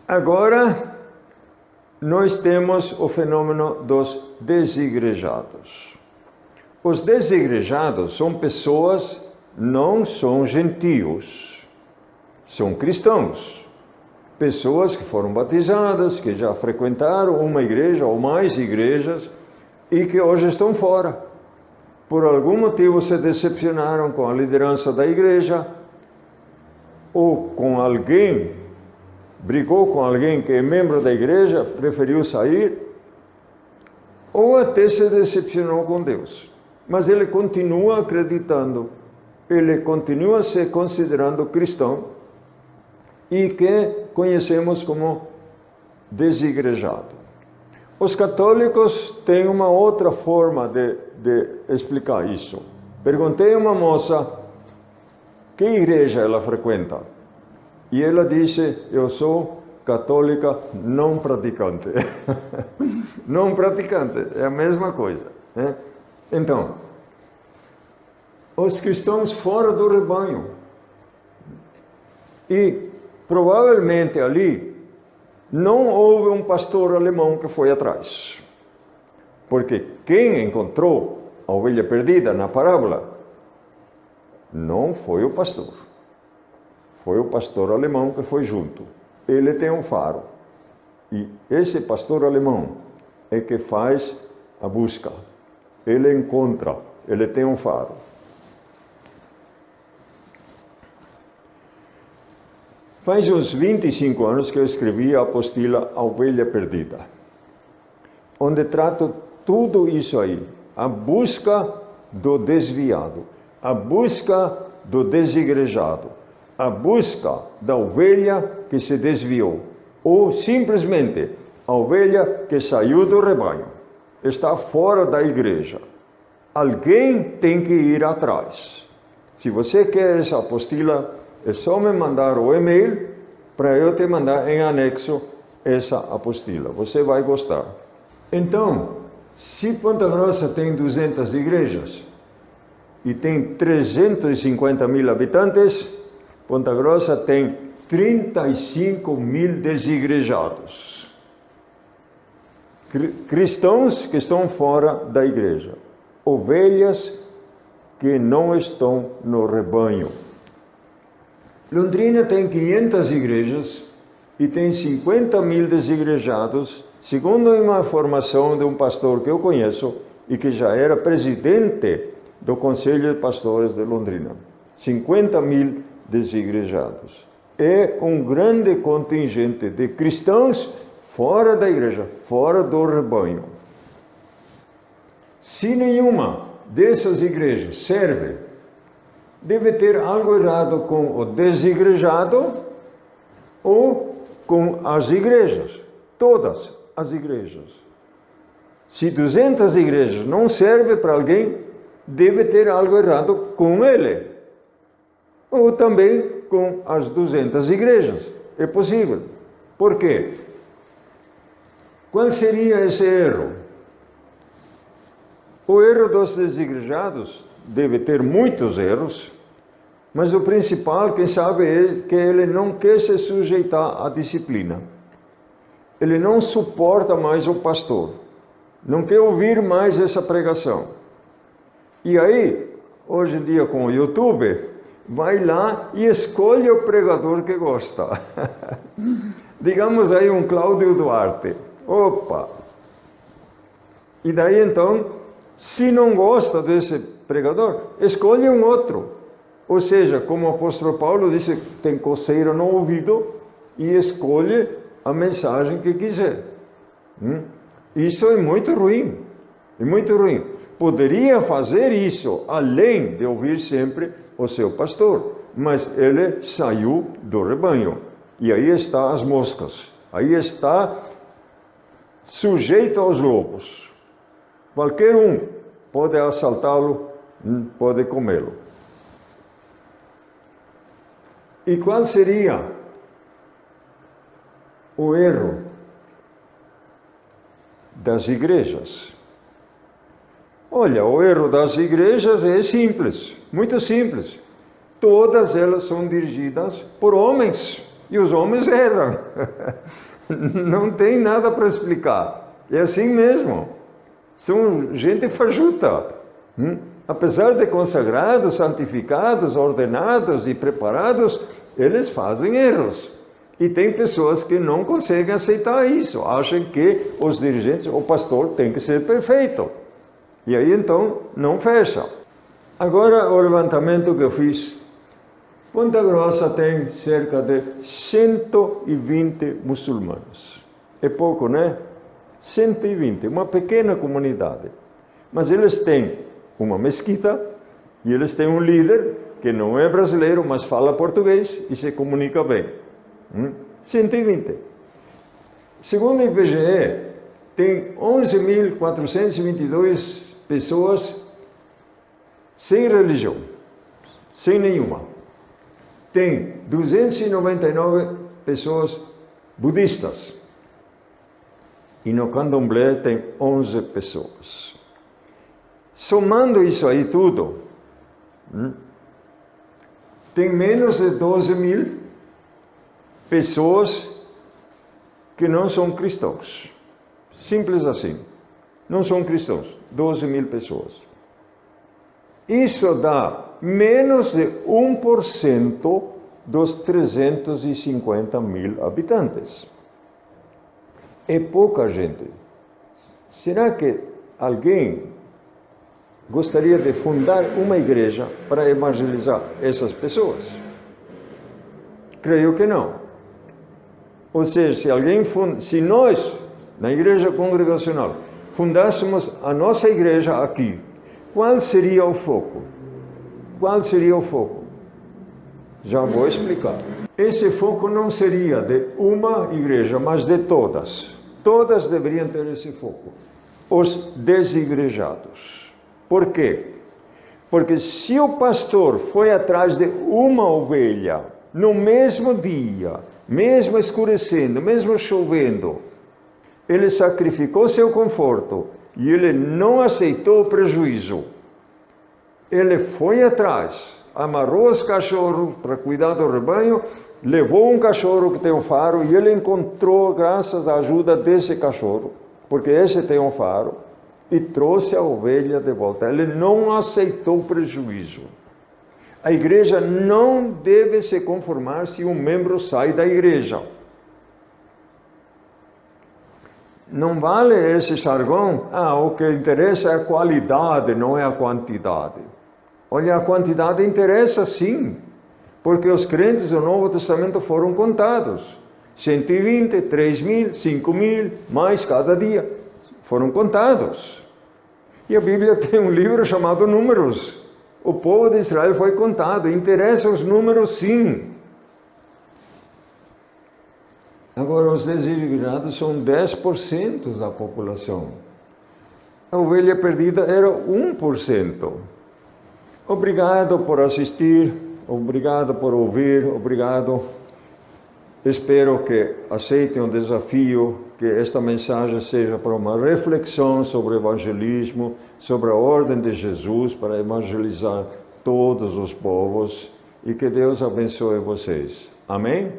Agora, nós temos o fenômeno dos desigrejados. Os desigrejados são pessoas, não são gentios, são cristãos. Pessoas que foram batizadas, que já frequentaram uma igreja ou mais igrejas e que hoje estão fora. Por algum motivo se decepcionaram com a liderança da igreja ou com alguém, brigou com alguém que é membro da igreja, preferiu sair, ou até se decepcionou com Deus. Mas ele continua acreditando, ele continua se considerando cristão e que conhecemos como desigrejado. Os católicos têm uma outra forma de explicar isso. Perguntei a uma moça que igreja ela frequenta. E ela disse, eu sou católica não praticante. Não praticante, é a mesma coisa, né? Então, os cristãos fora do rebanho. E provavelmente ali não houve um pastor alemão que foi atrás. Porque quem encontrou a ovelha perdida na parábola não foi o pastor. Foi o pastor alemão que foi junto. Ele tem um faro. E esse pastor alemão é que faz a busca. Ele encontra, ele tem um faro. Faz uns 25 anos que eu escrevi a apostila A Ovelha Perdida, onde trato tudo isso aí. A busca do desviado, a busca do desigrejado, a busca da ovelha que se desviou, ou simplesmente a ovelha que saiu do rebanho, está fora da igreja. Alguém tem que ir atrás. Se você quer essa apostila, é só me mandar o e-mail para eu te mandar em anexo essa apostila. Você vai gostar. Então, se Ponta Grossa tem 200 igrejas e tem 350 mil habitantes, Ponta Grossa tem 35 mil desigrejados. Cristãos que estão fora da igreja. Ovelhas que não estão no rebanho. Londrina tem 500 igrejas e tem 50 mil desigrejados, segundo uma informação de um pastor que eu conheço e que já era presidente do Conselho de Pastores de Londrina. 50 mil desigrejados. É um grande contingente de cristãos fora da igreja, fora do rebanho. Se nenhuma dessas igrejas serve, deve ter algo errado com o desigrejado ou com as igrejas, todas as igrejas. Se 200 igrejas não servem para alguém, deve ter algo errado com ele, ou também com as 200 igrejas. É possível. Por quê? Qual seria esse erro? O erro dos desigrejados deve ter muitos erros, mas o principal, quem sabe, é que ele não quer se sujeitar à disciplina. Ele não suporta mais o pastor, não quer ouvir mais essa pregação. E aí, hoje em dia com o YouTube, vai lá e escolhe o pregador que gosta. Digamos aí um Cláudio Duarte. Opa! E daí então, se não gosta desse pregador, escolhe um outro. Ou seja, como o apóstolo Paulo disse, tem coceira no ouvido e escolhe a mensagem que quiser. Isso é muito ruim. É muito ruim. Poderia fazer isso além de ouvir sempre o seu pastor, mas ele saiu do rebanho. E aí está as moscas. Aí está sujeito aos lobos. Qualquer um pode assaltá-lo, pode comê-lo. E qual seria o erro das igrejas? Olha, o erro das igrejas é simples, muito simples. Todas elas são dirigidas por homens. E os homens erram. Não tem nada para explicar. É assim mesmo. São gente fajuta. Apesar de consagrados, santificados, ordenados e preparados, eles fazem erros. E tem pessoas que não conseguem aceitar isso. Acham que os dirigentes, o pastor tem que ser perfeito. E aí então não fecha. Agora o levantamento que eu fiz. Ponta Grossa tem cerca de 120 muçulmanos. É pouco, né? 120, uma pequena comunidade. Mas eles têm uma mesquita e eles têm um líder que não é brasileiro, mas fala português e se comunica bem. 120. Segundo o IBGE, tem 11.422 pessoas sem religião, sem nenhuma. Tem 299 pessoas budistas. E no candomblé tem 11 pessoas. Somando isso aí tudo, tem menos de 12 mil pessoas que não são cristãos. Simples assim. Não são cristãos. 12 mil pessoas. Isso dá menos de 1% dos 350 mil habitantes. É pouca gente. Será que alguém gostaria de fundar uma igreja para evangelizar essas pessoas? Creio que não. Ou seja, se nós, na igreja congregacional, fundássemos a nossa igreja aqui, qual seria o foco? Qual seria o foco? Já vou explicar. Esse foco não seria de uma igreja, mas de todas. Todas deveriam ter esse foco. Os desigrejados. Por quê? Porque se o pastor foi atrás de uma ovelha, no mesmo dia, mesmo escurecendo, mesmo chovendo, ele sacrificou seu conforto e ele não aceitou o prejuízo. Ele foi atrás, amarrou os cachorros para cuidar do rebanho, levou um cachorro que tem um faro e ele encontrou, graças à ajuda desse cachorro, porque esse tem um faro, e trouxe a ovelha de volta. Ele não aceitou o prejuízo. A igreja não deve se conformar se um membro sai da igreja. Não vale esse jargão, o que interessa é a qualidade, não é a quantidade. Olha, a quantidade interessa sim, porque os crentes do Novo Testamento foram contados. 120, 3.000, 5.000, mais cada dia. Foram contados. E a Bíblia tem um livro chamado Números. O povo de Israel foi contado. Interessa os números sim. Agora, os desigrejados são 10% da população. A ovelha perdida era 1%. Obrigado por assistir, obrigado por ouvir, obrigado. Espero que aceitem o desafio, que esta mensagem seja para uma reflexão sobre o evangelismo, sobre a ordem de Jesus para evangelizar todos os povos, e que Deus abençoe vocês. Amém?